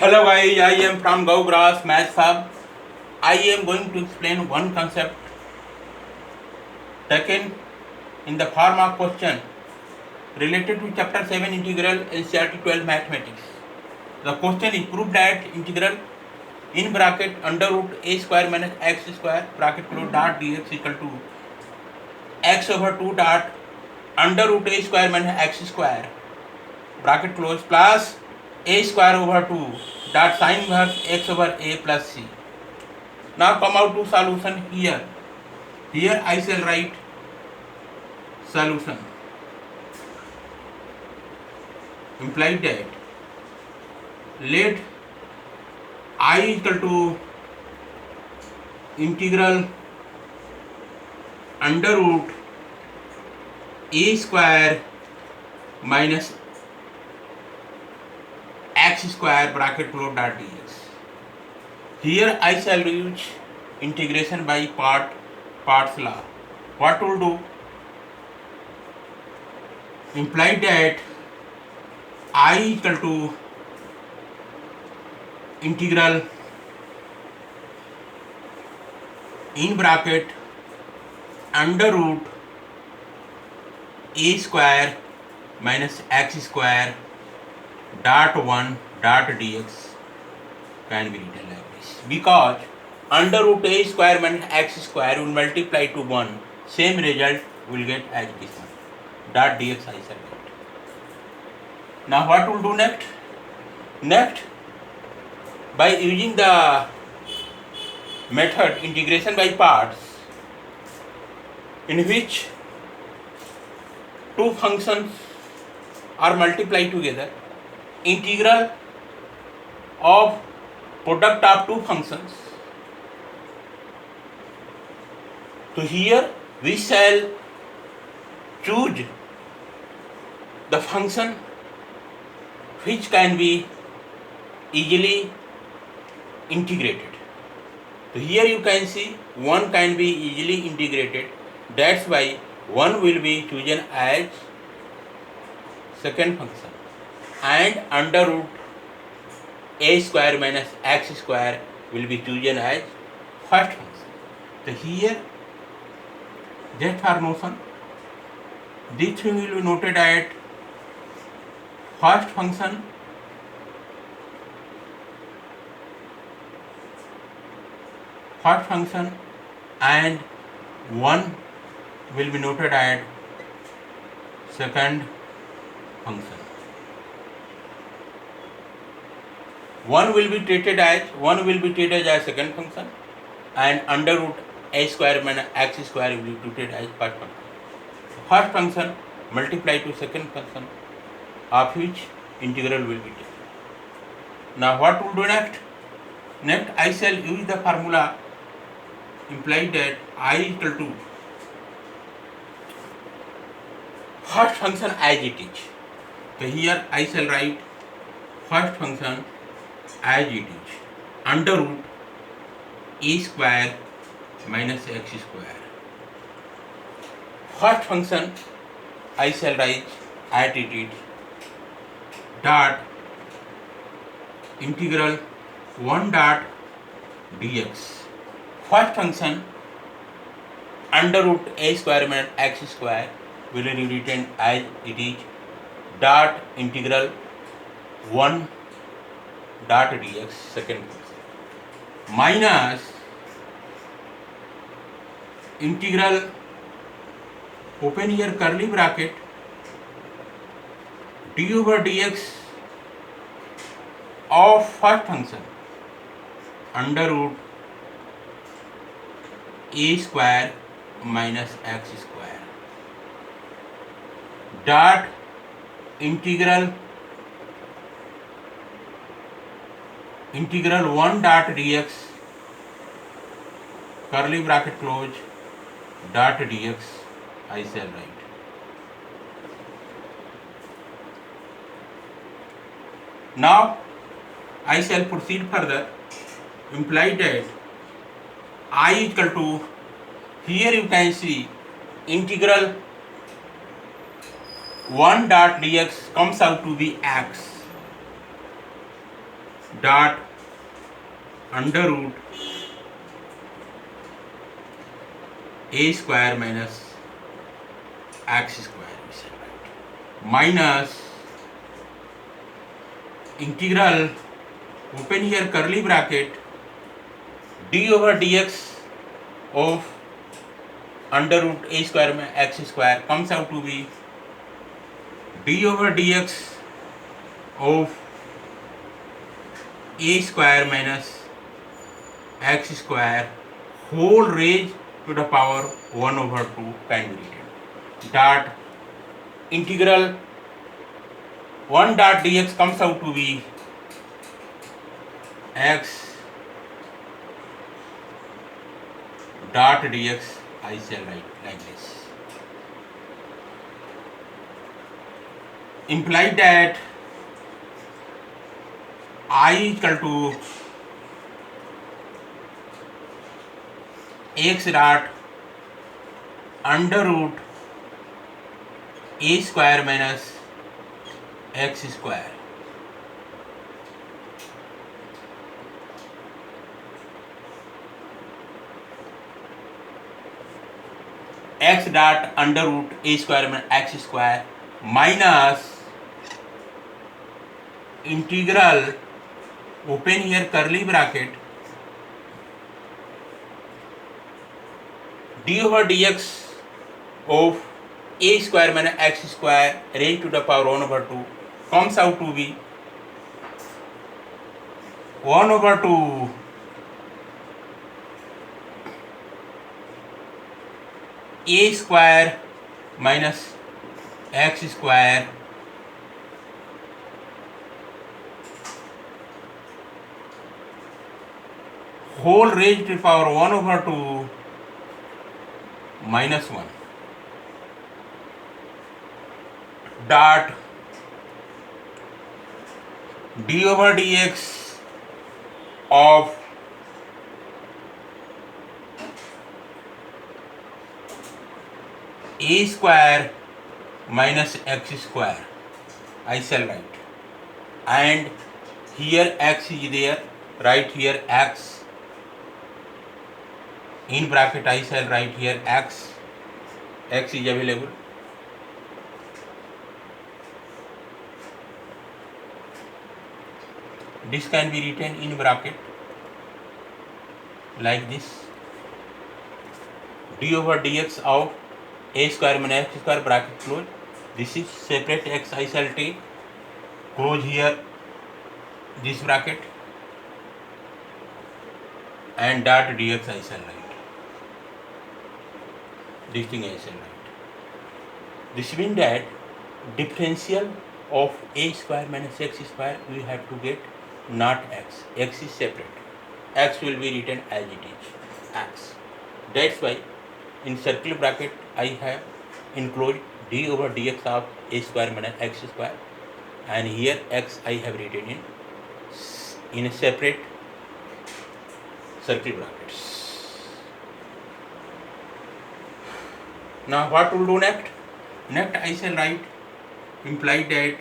Hello guys, I am from Gaugrass Math Hub. I am going to explain one concept taken in the form of question related to chapter 7 integral NCERT 12 mathematics. The question is prove that integral in bracket under root a square minus x square bracket close dot dx equal to x over 2 dot under root a square minus x square bracket close plus a square over 2 dot sin inverse x over a plus c. Now come out to solution here. Here I shall write solution. Implied that let I equal to integral under root a square minus x square bracket close dot dx. Here I shall use integration by parts law. What will do? Imply that I equal to integral in bracket under root a square minus x square dot 1 dot dx can be written like this, because under root a square minus x square will multiply to 1, same result will get as this one, dot dx I shall get. Now what will do next? Next, by using the method integration by parts, in which two functions are multiplied together, integral of product of two functions. So here we shall choose the function which can be easily integrated. So here you can see one can be easily integrated. That's why one will be chosen as second function, and under root a square minus x square will be chosen as first function. So here just for notion, this thing will be noted at first function and 1 will be noted at second function. 1 will be treated as second function, and under root a square minus x square will be treated as first function. First function multiply to second function, of which integral will be taken. Now what will do next? Next I shall use the formula implied that I equal to first function as it is. So here I shall write first function as it is, under root a square minus x square. First function I shall write as it is, dot integral 1 dot dx. First function under root a square minus x square will be written as it is, dot integral 1 dot dx second function, minus integral open here curly bracket d over dx of first function under root a square minus x square dot integral 1 dot dx curly bracket close dot dx I shall write. Now I shall proceed further. Imply that I equal to, here you can see integral 1 dot dx comes out to be x dot under root a square minus x square minus integral open here curly bracket d over dx of under root a square minus x square comes out to be d over dx of a square minus x square whole raised to the power 1 over 2 can be written. Dot integral 1 dot dx comes out to be x dot dx. I shall write like this. Implied that I equal to x dot under root a square minus x square x dot under root a square minus x square minus integral open here curly bracket d over dx of a square minus x square raised to the power 1 over 2 comes out to be 1 over 2 a square minus x square whole raised to the power 1 over 2 minus 1 dot d over dx of a square minus x square I shall write, and here x is there, write here x in bracket. I shall write here x is available. This can be written in bracket like this, d over dx of a square minus x square bracket close. This is separate x I shall take, close here this bracket, and dot dx I shall write. This thing I shall write. This means that differential of a square minus x square we have to get not x. X is separate. X will be written as it is x. That's why in circle bracket I have included d over dx of a square minus x square, and here x I have written in a separate circle brackets. Now what will do next? Next I shall write implied that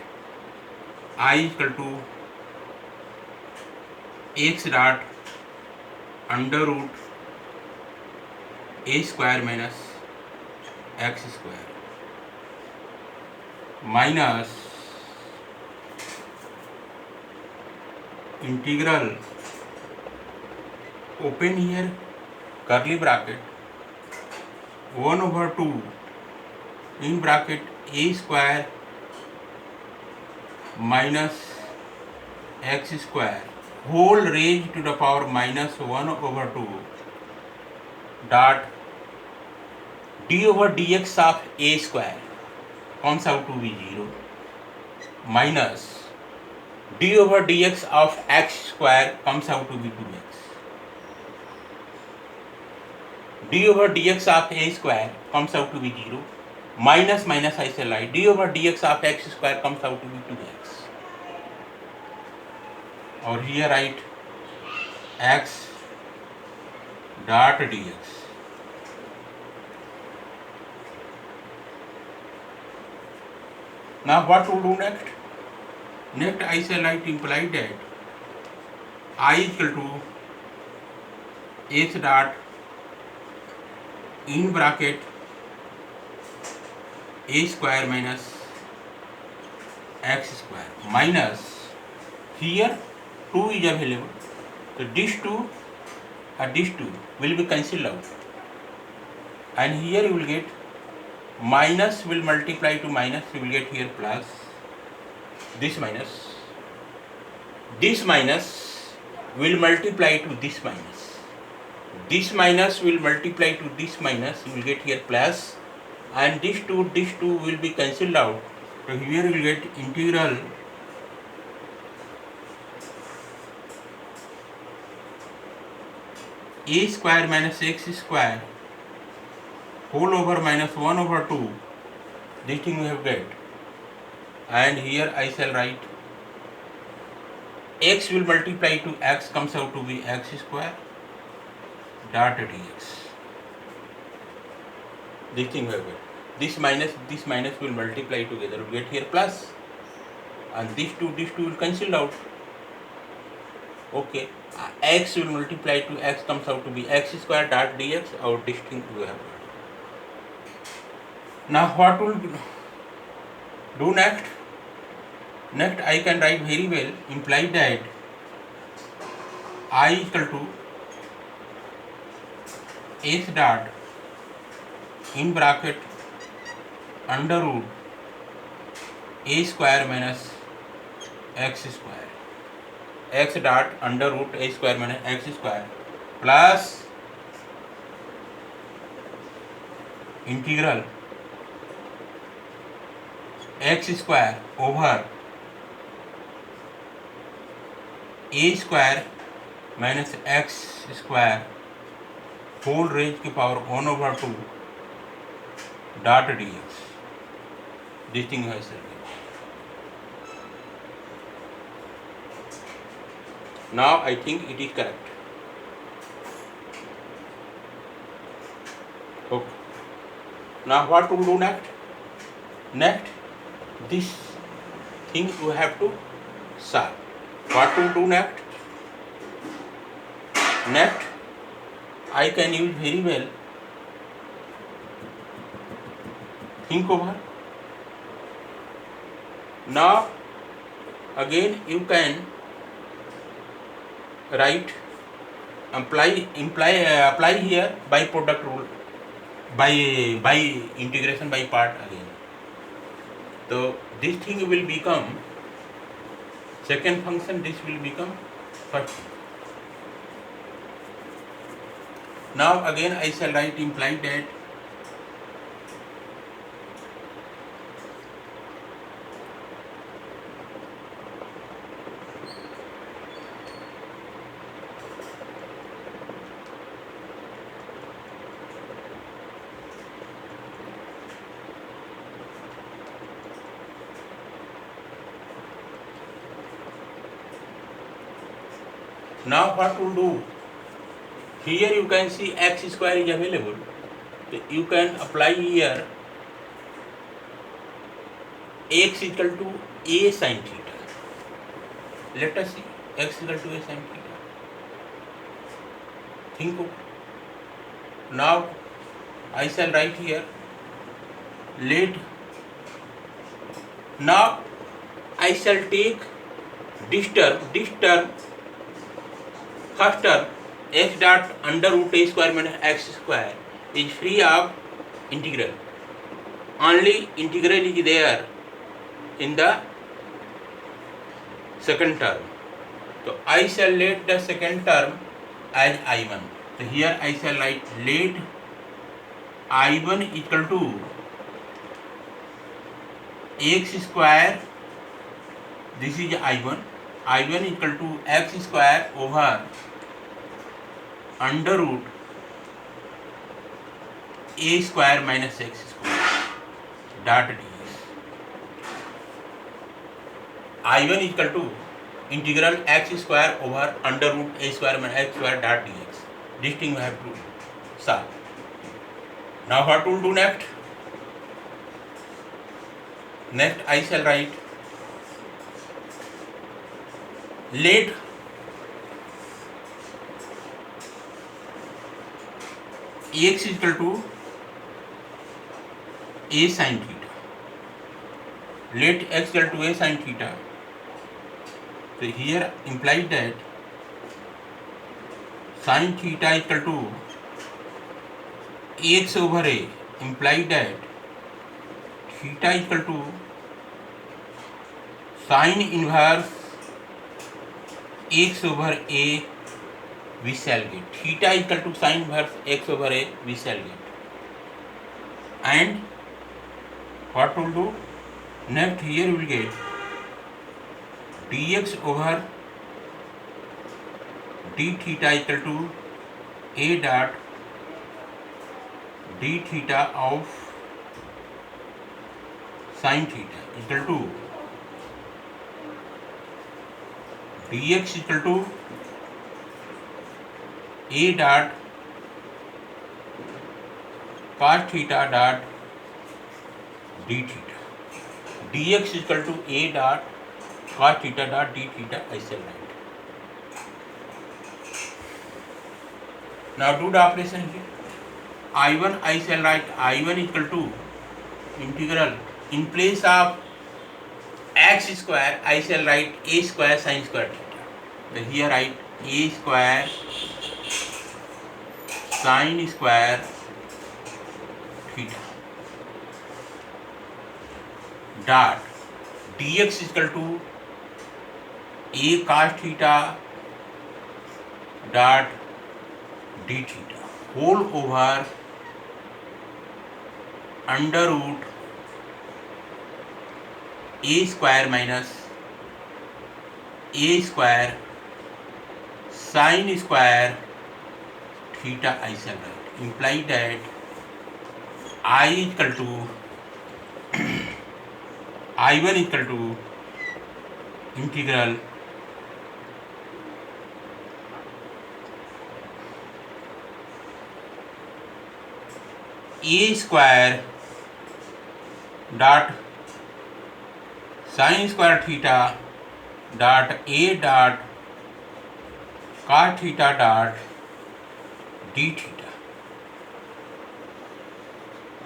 I equal to x dot under root a square minus x square minus integral open here curly bracket 1 over 2 in bracket a square minus x square whole raised to the power minus 1 over 2 dot d over dx of a square comes out to be 0 minus d over dx of x square comes out to be 2x. d over dx of a square comes out to be 0 minus minus I shall write d over dx of x square comes out to be 2x, or here write x dot dx. Now what to do next? Next I shall write implied that I is equal to x dot in bracket a square minus x square minus here 2 is available, so this 2 and this 2 will be cancelled out, and here you will get minus will multiply to minus, you will get here plus, this minus will multiply to this minus will multiply to this minus, you will get here plus, and this 2 will be cancelled out, so here you will get integral a square minus x square whole over minus 1 over 2, this thing we have get, and here I shall write x will multiply to x, comes out to be x square dot dx, this thing we have get, this minus will multiply together, we get here plus, and this 2 will cancel out, okay, x will multiply to x, comes out to be x square dot dx, our this thing we have got. Now what will do next? Next I can write very well, imply that I equal to x dot in bracket under root a square minus x square, x dot under root a square minus x square plus integral x square over a square minus x square whole raised to power 1 over 2 dot dx, this thing has said. Now I think it is correct. Okay. Now what to do next? Next, this thing you have to solve. What to do next? Next, I can use very well, think over. Now again you can write apply here by product rule, by integration by part again. So this thing will become second function, this will become first. Now again I shall write imply that now what to do? Here you can see x square is available. So you can apply here x equal to a sin theta. Let us see x equal to a sin theta. Think of. Now I shall write here let. Now I shall take this term first term x dot under root a square minus x square is free of integral. Only integral is there in the second term. So I shall let the second term as I1. So here I shall write let I1 equal to x square, this is I1 equal to x square over under root a square minus x square dot ds. I1 equal to integral x square over under root a square minus x square dot dx. This thing we have to solve. Now what to do next? Next I shall write let x is equal to a sin theta. Let x equal to a sin theta. So here implied that sin theta is equal to x over a, implied that theta is equal to sin inverse x over a, we shall get. Theta is equal to sin inverse x over a, we shall get. And what will do? Next here we will get dx over d theta equal to a dot d theta of sin theta equal to dx equal to a dot cos theta dot d theta. Dx equal to a dot cos theta dot d theta, I shall write. Now do the operation here. I1 I shall write I1 equal to integral, in place of x square I shall write a square sin square theta. So here write a square sin square theta dot dx is equal to a cos theta dot d theta whole over under root a square minus a square sin square theta, I shall write. Imply that I equal to I1 equal to integral a square dot sin square theta dot a dot cos theta dot d theta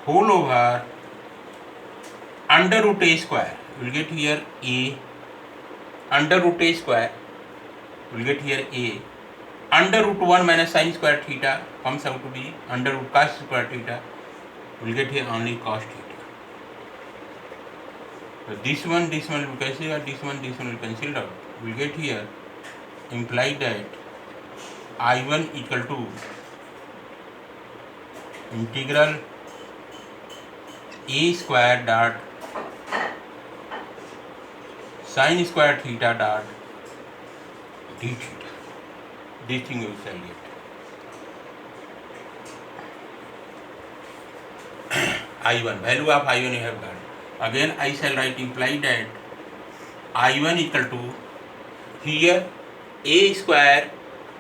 whole over under root a square. We will get here a under root a square. We will get here a under root 1 minus sin square theta comes out to be under root cos square theta. We will get here only cos theta. So this one will be cancelled out, this one will be cancelled out. We will get here implied that I1 equal to integral a square dot sin square theta dot d theta. This thing we shall get. I1, value of I1 you have got. Again I shall write implied that I1 equal to, here a square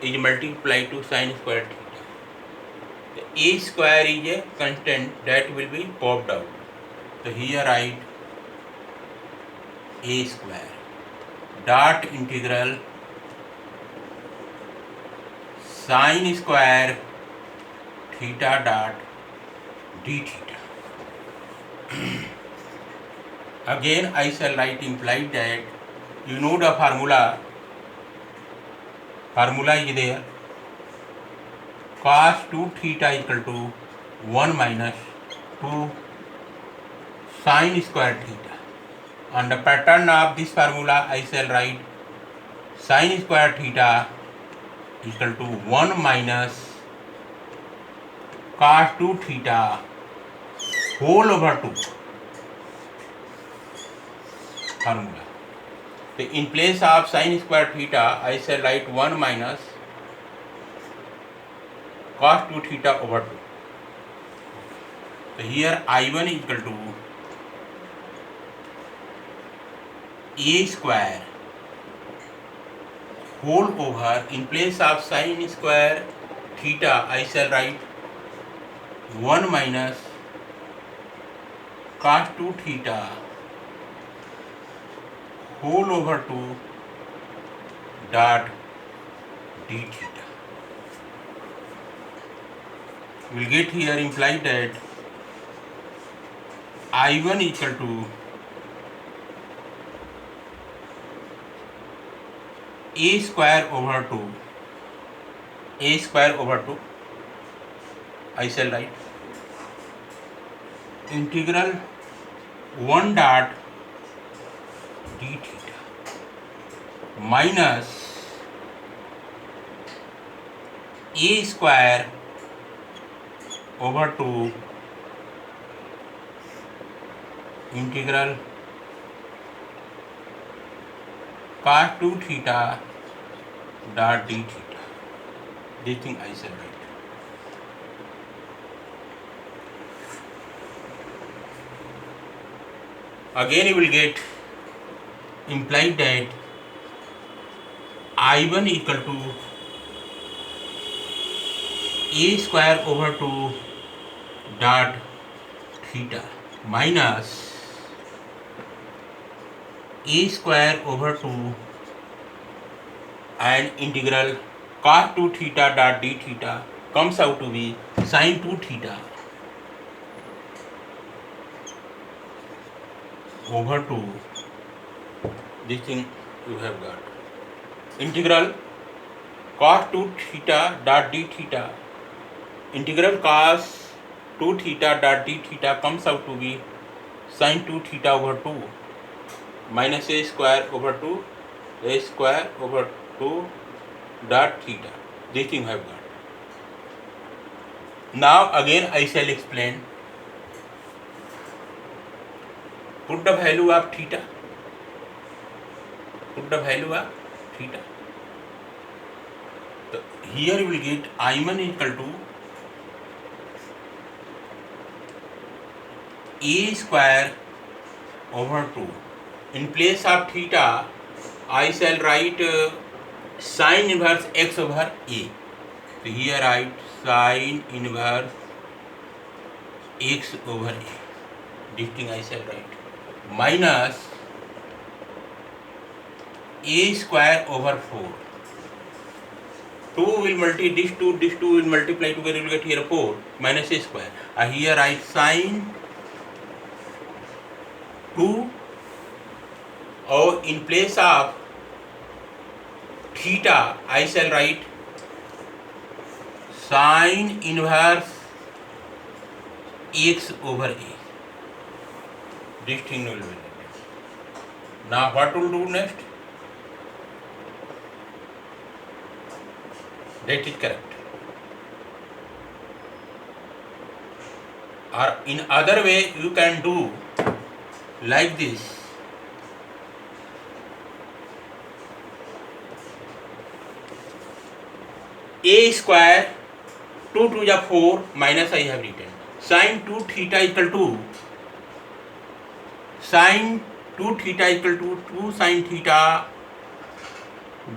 is multiplied to sin square theta. The a square is a constant that will be popped out. So here write a square dot integral sin square theta dot d theta. Again I shall write implied that you know the formula is there, cos 2 theta equal to 1 minus 2 sin square theta. On the pattern of this formula I shall write sin square theta equal to 1 minus cos 2 theta whole over 2 formula. So in place of sin square theta I shall write 1 minus cos 2 theta over 2. So here I1 is equal to a square whole over, in place of sin square theta I shall write 1 minus cos 2 theta whole over 2 dot d theta. we'll get here implied that I1 equal to a square over 2 I shall write integral 1 dot d theta minus a square over 2 integral cos 2 theta dot d theta. This thing I shall write. Again you will get implied that I1 equal to a square over 2 dot theta minus a square over 2 and integral cos 2 theta dot d theta comes out to be sin 2 theta over 2. This thing you have got integral cos 2 theta dot d theta integral cos 2 theta dot d theta comes out to be sin 2 theta over 2 minus a square over 2 dot theta. This thing I have got. Now again I shall explain. Put the value of theta. So here you will get I1 equal to a square over 2. In place of theta, I shall write sin inverse x over a. So here I write sin inverse x over a. This thing I shall write minus a square over 4. 2 will multiply this 2 will multiply together, you will get here 4 minus a square. Here I write sin 2 or in place of theta I shall write sin inverse x over a. This thing will be written. Now what will do next? That is correct. Or in other way you can do like this. A square 2 to the 4 minus I have written sin 2 theta equal to sin 2 theta equal to 2 sin theta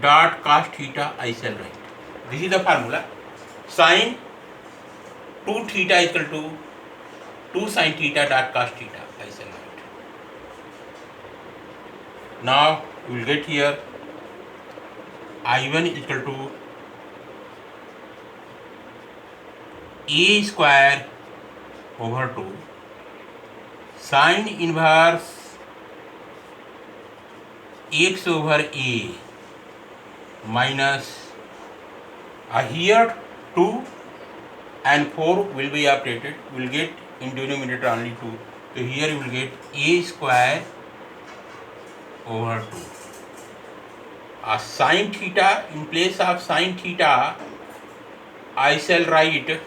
dot cos theta I shall write. This is the formula. Sin 2 theta equal to 2 sin theta dot cos theta I shall write. Now you will get here I1 equal to a square over 2 sin inverse x over a minus here 2 and 4 will be operated, will get in denominator only 2. So here you will get a square over 2. Sin theta, in place of sin theta I shall write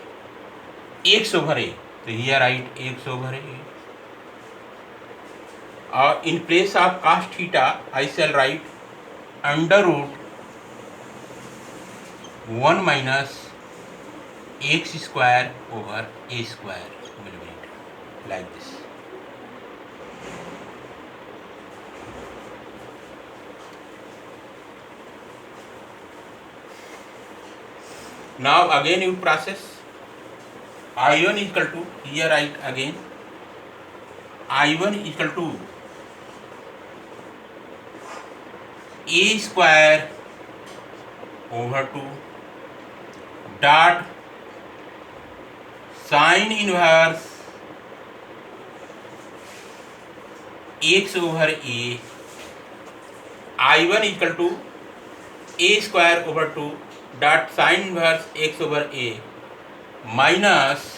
x over a. So here write x over a. In place of cos theta I shall write under root 1 minus x square over a square will be written like this. Now again you process I1 equal to, here write again I1 equal to a square over 2 dot sine inverse x over a I1 equal to a square over two dot sine inverse x over a minus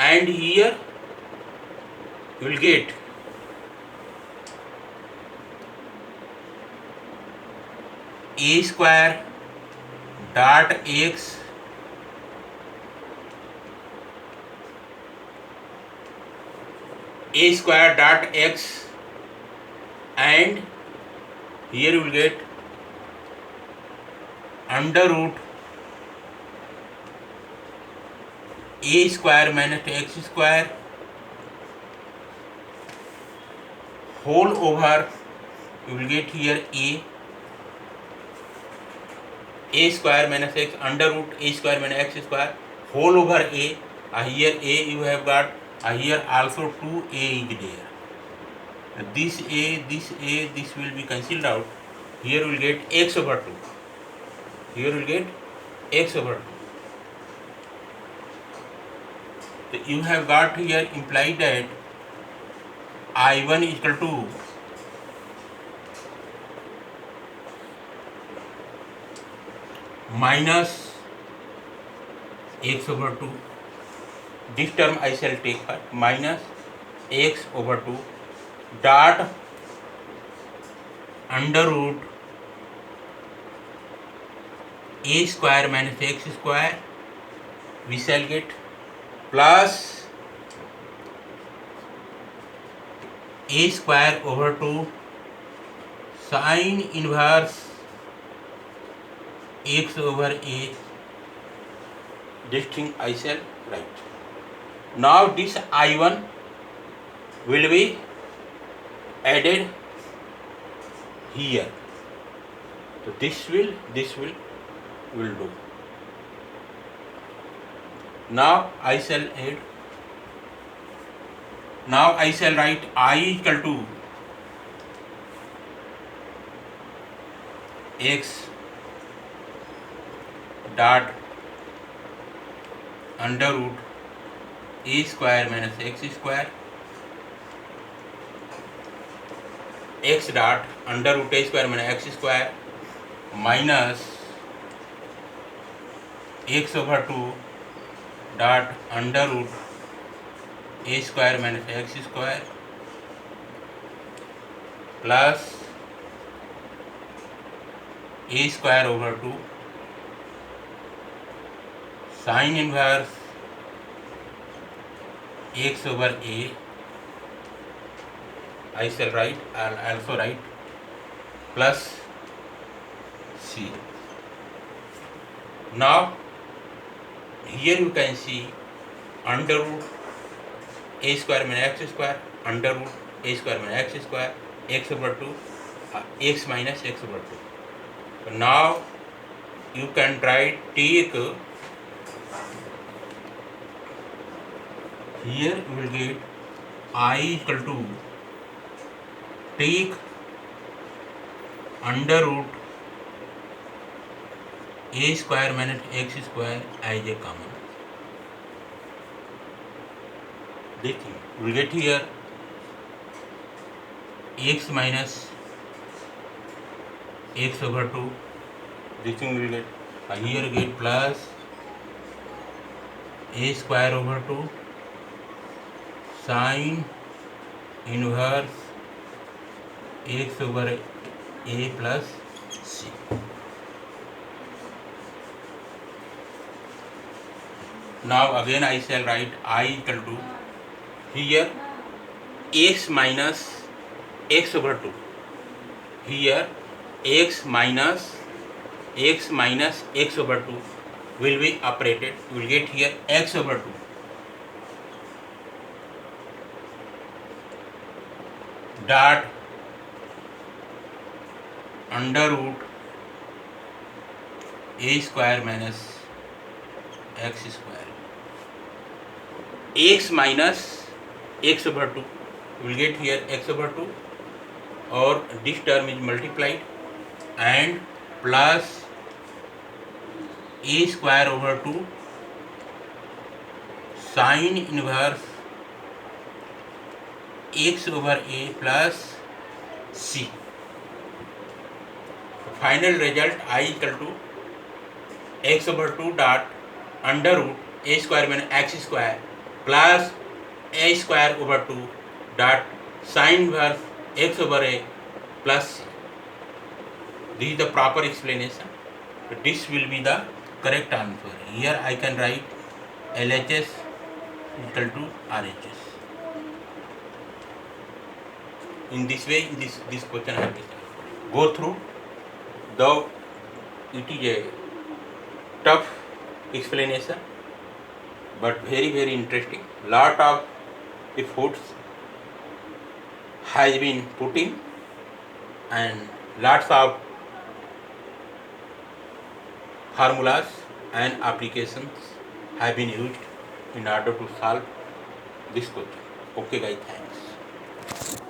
and here you will get a square dot x a square dot x and here you will get under root a square minus x square whole over you will get here a square minus x under root a square minus x square whole over a. Here a you have got, here also 2a is there. This this will be cancelled out. Here we will get x over 2. Here we will get x over 2. So you have got here implied that I1 is equal to minus x over 2. This term I shall take first, minus x over 2 dot under root a square minus x square we shall get plus a square over 2 sin inverse x over a. This thing I shall write. Now this I1 will be added here. So this will do. Now I shall add. Now I shall write I equal to x dot under root a square minus x square x dot under root a square minus x square minus x over 2 dot under root a square minus x square plus a square over 2 sin inverse x over a. I shall write, I'll also write plus c. Now here you can see under root a square minus x square under root a square minus x square x over 2 x minus x over 2. So now you can try take here you will get I equal to take under root a square minus x square as a common. This thing we will get here x minus x over 2. This thing we will get here get plus a square over 2 sin inverse x over a plus c. Now again I shall write I equal to here x minus x over 2. Here x minus x over 2 will be operated. You will get here x over 2 dot under root a square minus x square x minus x over 2. You will get here x over 2 or this term is multiplied and plus a square over 2 sin inverse x over a plus c. Final result I equal to x over 2 dot under root a square minus x square plus a square over 2 dot sin inverse x over a plus c. This is the proper explanation. This will be the correct answer. Here I can write LHS equal to RHS. In this way, this question I have to go through. Though it is a tough explanation, but very interesting. Lot of efforts has been put in, and lots of formulas and applications have been used in order to solve this question. Okay guys, thanks.